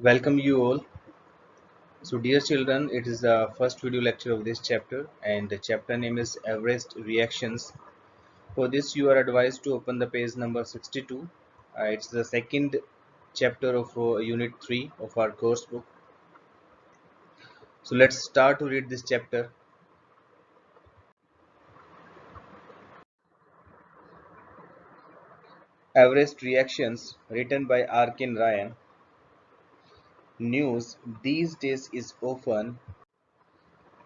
Welcome you all. So, dear children, it is the first video lecture of this chapter, and the chapter name is Everest Reactions. For this, you are advised to open the page number 62. It's the second chapter of Unit 3 of our course book. So, let's start to read this chapter. Everest Reactions, written by Arkin Ryan. News these days is often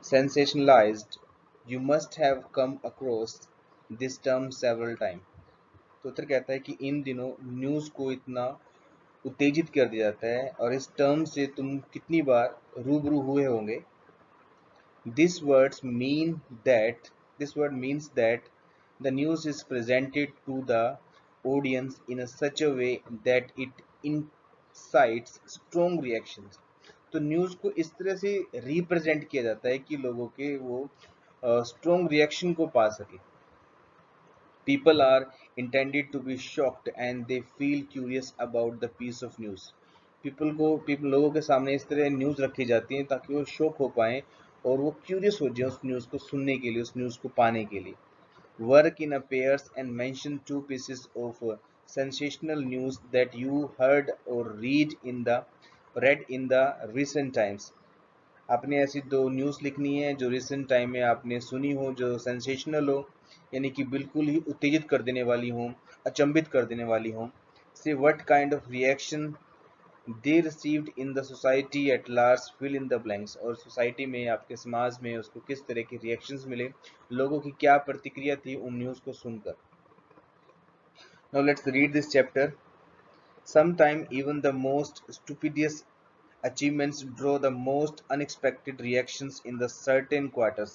sensationalized. You must have come across this term several times. तो उत्तर कहता है कि इन दिनों news को इतना उत्तेजित कर दिया जाता है और इस टर्म से तुम कितनी बार रूबरू हुए होंगे. This words mean that this word means that the news is presented to the audience in a such a way that it incites strong reactions. तो न्यूज़ को इस तरह से रिप्रेजेंट किया जाता है कि लोगों के वो स्ट्रॉन्ग रिएक्शन को पा सके. People are intended to be shocked and they feel curious about the piece of news. people लोगों के सामने इस तरह न्यूज़ रखी जाती है ताकि वो शॉक हो पाएं और वो क्यूरियस हो जाए उस न्यूज़ को सुनने के लिए, उस न्यूज़ को पाने के लिए. Work in a pairs and mention two pieces of sensational news that you heard or read in the recent times. आपने ऐसी दो न्यूज़ लिखनी है जो रिसेंट टाइम में आपने सुनी हो, जो सेंसेशनल हो, यानी कि बिल्कुल ही उत्तेजित कर देने वाली हो, अचंभित कर देने वाली हो. Say what kind of reaction they received in the society at large, fill in the blanks. और सोसाइटी में, आपके समाज में उसको किस तरह के रिएक्शंस मिले, लोगों की क्या प्रतिक्रिया थी उन न्यूज़ को सुनकर. Now let's read this chapter. Sometime even the most stupendous achievements draw the most unexpected reactions in the certain quarters.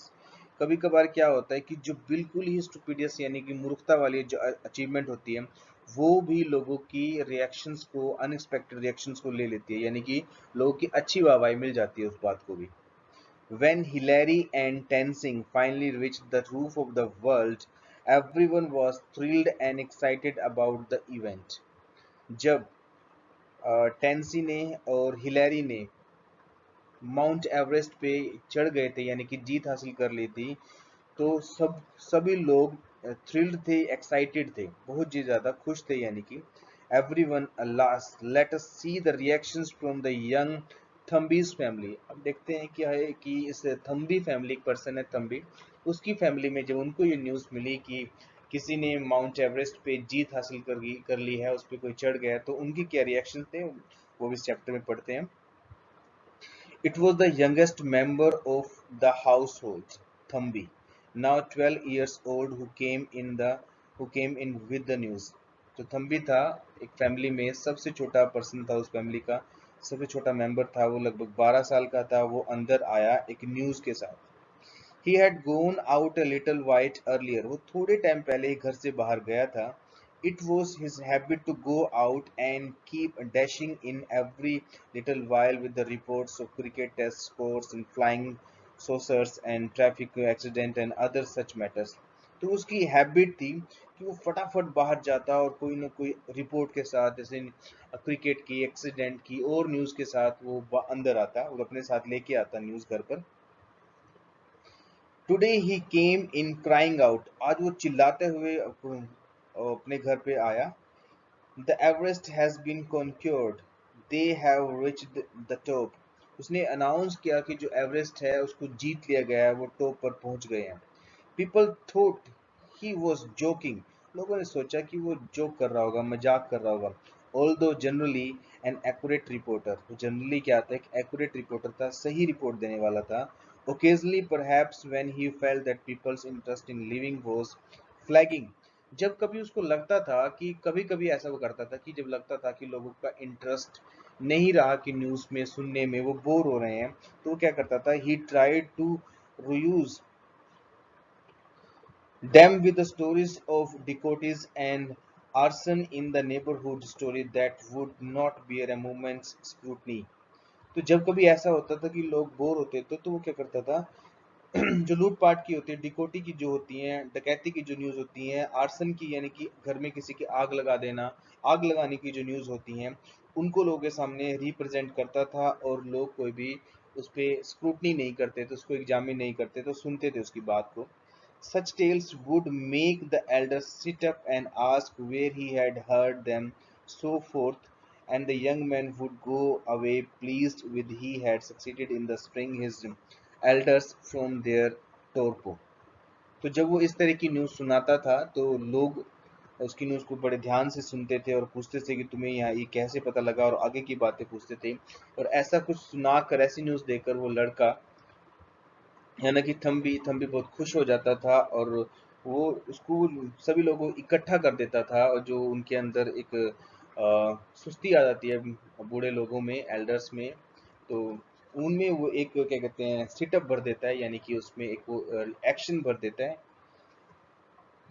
कभी कभार क्या होता है कि जो बिल्कुल ही स्टूपिडियस यानी कि मूर्खता वाली जो अचीवमेंट होती है वो भी लोगों की रिएक्शंस को, अनएक्सपेक्टेड रिएक्शंस को ले लेती है, यानी कि लोगों की अच्छी वाहवाही मिल जाती है उस बात को भी. When Hillary and Tenzing finally reached the roof of the world, everyone was thrilled and excited about the event. जब टेंसी ने और हिलैरी ने माउंट एवरेस्ट पे चढ़ गए थे, यानी कि जीत हासिल कर ली थी, तो सभी लोग थ्रिल्ड थे, एक्साइटेड थे, बहुत ही ज़्यादा खुश थे. यानी कि everyone last let us see the reactions from the young थम्बीज फैमिली. अब देखते हैं क्या है कि इस थम्बी फैमिली, एक पर्सन है थम्बी, उसकी फैमिली में जब उनको ये न्यूज़ मिली कि किसी ने माउंट एवरेस्ट पे जीत हासिल कर ली है, उस पर कोई चढ़ गया, तो उनकी क्या रिएक्शन थे वो इस चैप्टर में पढ़ते हैं. It was the youngest member of the household, Thambi, now 12 years old, who came in with the news. तो थम्बी था, एक फैमिली में सबसे छोटा पर्सन था, उस फैमिली का सबसे छोटा मेंबर था, वो लगभग 12 साल का था. वो अंदर आया एक न्यूज़ के साथ. He had gone out a little while earlier. वो थोड़े टाइम पहले ही घर से बाहर गया था. It was his habit to go out and keep dashing in every little while with the reports of cricket test scores and flying saucers and traffic accident and other such matters. तो उसकी habit थी कि वो फटाफट बाहर जाता और कोई ना कोई रिपोर्ट के साथ, जैसे क्रिकेट की, एक्सीडेंट की और न्यूज़ के साथ वो अंदर आता और अपने साथ लेके आता न्यूज़ घर पर. Today he came in crying out. आज वो चिल्लाते हुए अपने घर पे आया. The Everest has been conquered, they have reached the top. उसने अनाउंस किया कि जो एवरेस्ट है उसको जीत लिया गया है, वो टॉप पर पहुंच गए हैं. People thought he was joking. लोगों ने सोचा कि वो जोक कर रहा होगा, मजाक कर रहा होगा. Although generally an accurate reporter, तो जनरली क्या था, एक एक्यूरेट रिपोर्टर था, सही रिपोर्ट देने वाला था. Occasionally perhaps when he felt that people's interest in living was flagging. जब कभी उसको लगता था कि, कभी कभी ऐसा वो करता था कि जब लगता था कि लोगों का इंटरेस्ट नहीं रहा कि न्यूज़ में सुनने में, वो बोर हो रहे हैं, तो वो क्या करता था, he tried to reuse them with the stories of decotes and arson in the neighborhood, story that would not bear a moment's scrutiny. तो जब कभी ऐसा होता था कि लोग बोर होते थे तो वो क्या करता था, जो लूटपाट की होती है, डिकोटी की जो होती है, डकैती की जो न्यूज़ होती है, आर्सन की यानी कि घर में किसी की आग लगा देना, आग लगाने की जो न्यूज़ होती हैं, उनको लोगों के सामने रिप्रेजेंट करता था और लोग कोई भी उस पर स्क्रूटनी नहीं करते थे, उसको एग्जामिन नहीं करते तो सुनते थे उसकी बात को. Such tales would make the elder sit up and ask where he had heard them, so forth, and the young man would go away pleased with he had succeeded in the spring his elders from their torpor. तो जब वो इस तरह की news सुनाता था तो लोग उसकी न्यूज़ को बड़े ध्यान से सुनते थे और पूछते थे कि तुम्हें यहाँ ये कैसे पता लगा, और आगे की बातें पूछते थे. और ऐसा कुछ सुनाकर, ऐसी न्यूज़ देकर वो लड़का यानी कि थम्बी बहुत खुश हो जाता था और वो उसको सभी लोगों को इकट्ठा कर देता था, और जो उनके अंदर एक सुस्ती आ जाती है बूढ़े लोगों में, एल्डर्स में, तो उनमें वो एक क्या कहते हैं सिटअप भर देता है, यानी कि उसमें एक वो एक्शन भर देता है.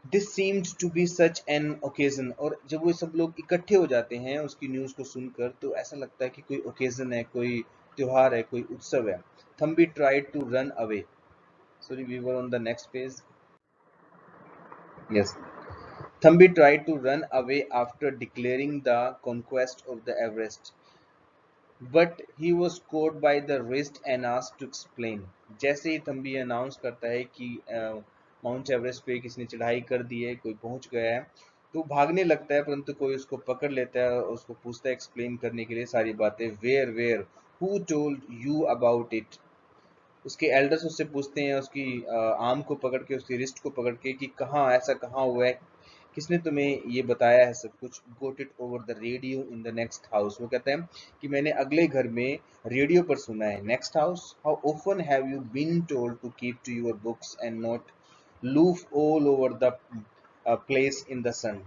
This seemed to be such an occasion. और जब वो सब लोग इकट्ठे हो जाते हैं उसकी न्यूज़ को सुनकर तो ऐसा लगता है कि कोई ओकेजन है, कोई त्योहार है, कोई उत्सव है. Thambi tried to run away. Sorry, we were on the next page. Yes. Thambi tried to run away after declaring the conquest of the Everest, but he was caught by the wrist and asked to explain. जैसे ही Thambi announce करता है कि mount Everest पे किसने चढ़ाई कर दी है, कोई पहुंच गया है, तो भागने लगता है, परंतु कोई उसको पकड़ लेता है और उसको पूछता है एक्सप्लेन करने के लिए सारी बातें. Where who told you about it. उसके एल्डर्स उससे पूछते हैं, उसकी आर्म को पकड़ के, उसकी रिस्ट को पकड़ के, कि कहाँ ऐसा कहाँ हुआ है, किसने तुम्हें ये बताया है सब कुछ. Got it over the radio in the next house. वो कहते हैं कि मैंने अगले घर में रेडियो पर सुना है. Next house. How often have you been told to keep to your books and not loaf all over the place in the sun.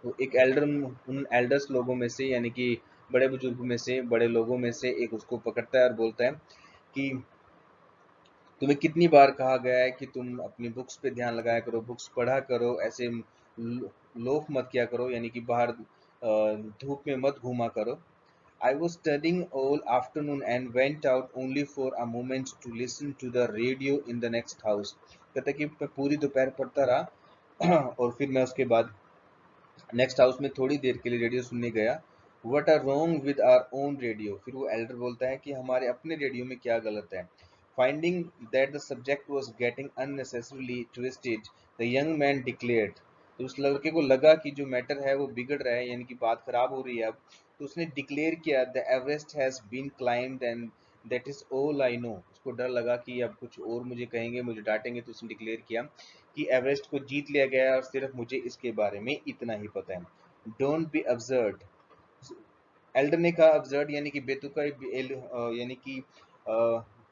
तो एक एल्डर, उन एल्डर्स लोगों में से, यानी कि बड़े बुजुर्गों में से, बड़े लोगों में से एक उसको पकड़ता है और बोलता है कि तुम्हें कितनी बार कहा गया है कि तुम अपनी बुक्स पे ध्यान लगाया करो, बुक्स पढ़ा करो, ऐसे लोफ मत किया करो, यानी कि बाहर धूप में मत घूमा करो. I was studying all afternoon and went out only for a moment to listen to the radio in the next house. कहता है कि मैं पूरी दोपहर पढ़ता रहा और फिर मैं उसके बाद नेक्स्ट हाउस में थोड़ी देर के लिए रेडियो सुनने गया. What are wrong with our own radio. फिर वो एल्डर बोलता है कि हमारे अपने रेडियो में क्या गलत है. Finding that the subject was getting unnecessarily twisted, the young man declared. तो उस लड़के को लगा कि जो मैटर है वो बिगड़ रहा है, यानी कि बात खराब हो रही है अब. तो उसने डिक्लेयर किया, the Everest has been climbed and that is all I know. उसको डर लगा कि अब कुछ और मुझे कहेंगे, मुझे डांटेंगे, तो उसने डिक्लेयर किया कि एवरेस्ट को जीत लिया गया है और सिर्फ मुझे इसके बारे में इतना ही पता है. Don't be absurd. एल्डर ने कहा अब्सर्ड यानी कि बेतुका, यानी कि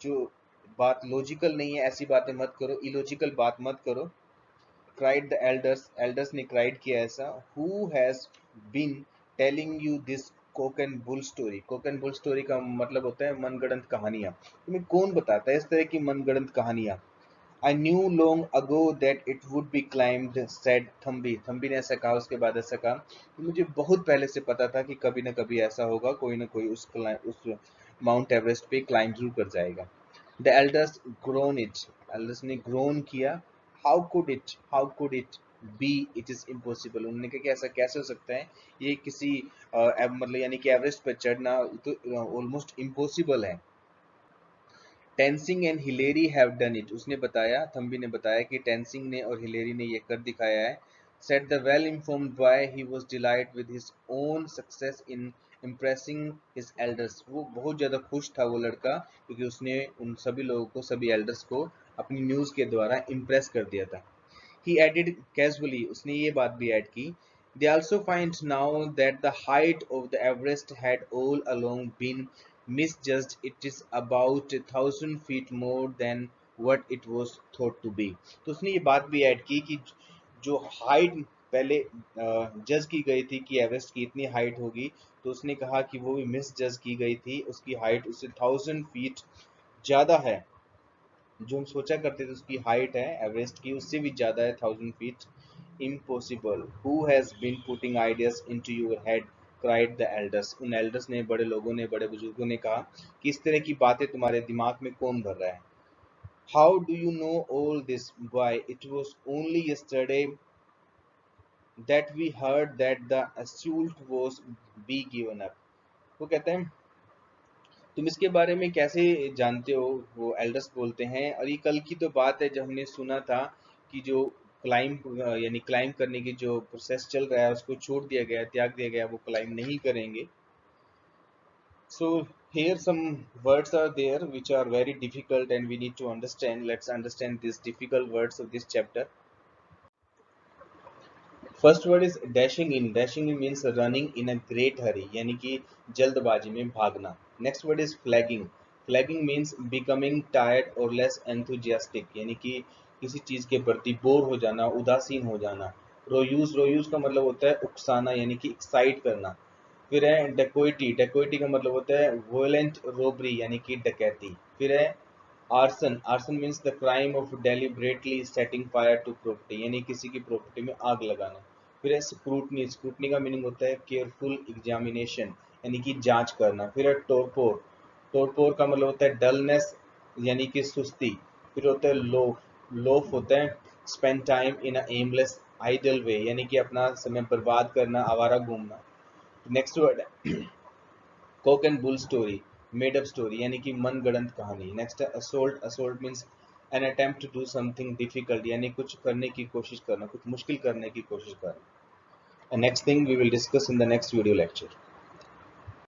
जो बात लॉजिकल नहीं है ऐसी बातें मत करो, इलॉजिकल बात मत करो. Cried the elders. एल्डर्स ने क्राइड किया ऐसा. Who has been telling you this cock and bull story. Cock and bull story का मतलब होता है मनगढ़ंत कहानियां. तुम्हें कौन बताता है इस तरह की मनगढ़ंत कहानियां. I knew long ago that it would be climbed, said Thambi. Thambi ने ऐसा कहा, उसके बाद ऐसा कहा कि मुझे बहुत पहले से पता था कि कभी न कभी ऐसा होगा, कोई न कोई उस माउंट एवरेस्ट पे क्लाइंब जरूर कर जाएगा. The elders grown it. Elders ने ग्रोन किया. How could it be, it is impossible. उन्होंने कहा कि ऐसा कैसे हो सकता है, ये किसी मतलब यानी कि एवरेस्ट पर चढ़ना तो ऑलमोस्ट इम्पॉसिबल है. Tensing and Hillary have done it. उसने बताया, थम्बी ने बताया कि टेंसिंग ने और हिलेरी ने ये कर दिखाया है. Set the well informed boy, he was delight with his own success in impressing his elders. वो बहुत ज़्यादा खुश था वो लड़का, क्योंकि उसने उन सभी लोगों को, सभी एल्डर्स को अपनी न्यूज़ के द्वारा इम्प्रेस कर दिया था. He added casually, उसने ये बात भी ऐड की, they also find now that the height of the Everest had all along been misjudged. It is about 1,000 feet more than what it was thought to be. तो उसने ये बात भी ऐड की कि जो हाइट पहले जज की गई थी कि एवरेस्ट की इतनी हाइट होगी, तो उसने कहा कि वो भी मिस जज की गई थी, उसकी हाइट उससे 1,000 फीट ज़्यादा है. जो हम सोचा करते थे उसकी हाइट है एवरेस्ट की, उससे भी ज्यादा है 1,000 feet. Impossible. Who has been putting ideas into your head, cried the elders. उन एल्डर्स ने, बड़े लोगों ने, बड़े बुजुर्गों ने कहा कि इस तरह की बातें तुम्हारे दिमाग में कौन भर रहा है. How do you know all this? Why, it was only yesterday that we heard that the assault was be given up. वो कहते हैं तुम इसके बारे में कैसे जानते हो, वो एल्डर्स बोलते हैं, और ये कल की तो बात है जब हमने सुना था कि जो क्लाइंब यानी क्लाइंब करने की जो प्रोसेस चल रहा है उसको छोड़ दिया गया, त्याग दिया गया, वो क्लाइंब नहीं करेंगे. So here some words are there which are very difficult and we need to understand. Let's understand these difficult words of this chapter. First word is dashing in. Dashing in means running in a great hurry, यानी कि जल्दबाजी में भागना. Next word is flagging. Flagging means becoming tired or less enthusiastic, यानी कि किसी चीज के प्रति बोर हो जाना, उदासीन हो जाना. रोयूज, रोयूज का मतलब होता है उकसाना यानी कि एक्साइट करना. फिर है डेकोइटी. डेकोइटी का मतलब होता है वोलेंट रोबरी यानी कि डकैती. फिर है arson. Arson means the crime of deliberately setting fire to property, यानी किसी की प्रॉपर्टी में आग लगाना. फिर है स्क्रूटनी. स्क्रूटनी का मीनिंग होता है केयरफुल एग्जामिनेशन यानी कि जांच करना. फिर है टोरपोर. टोरपोर का मतलब होता है डलनेस यानी कि सुस्ती. फिर होता है लोफ. लोफ होता है spend time in a aimless idle way, यानी कि अपना समय बर्बाद करना, आवारा घूमना. नेक्स्ट वर्ड है cock and bull story, made up story यानी कि मन गढ़ंत कहानी. नेक्स्ट है assault. Assault means an attempt to do something difficult, यानी कुछ करने की कोशिश करना, कुछ मुश्किल करने की कोशिश करना. Next thing we will discuss in the next video lecture.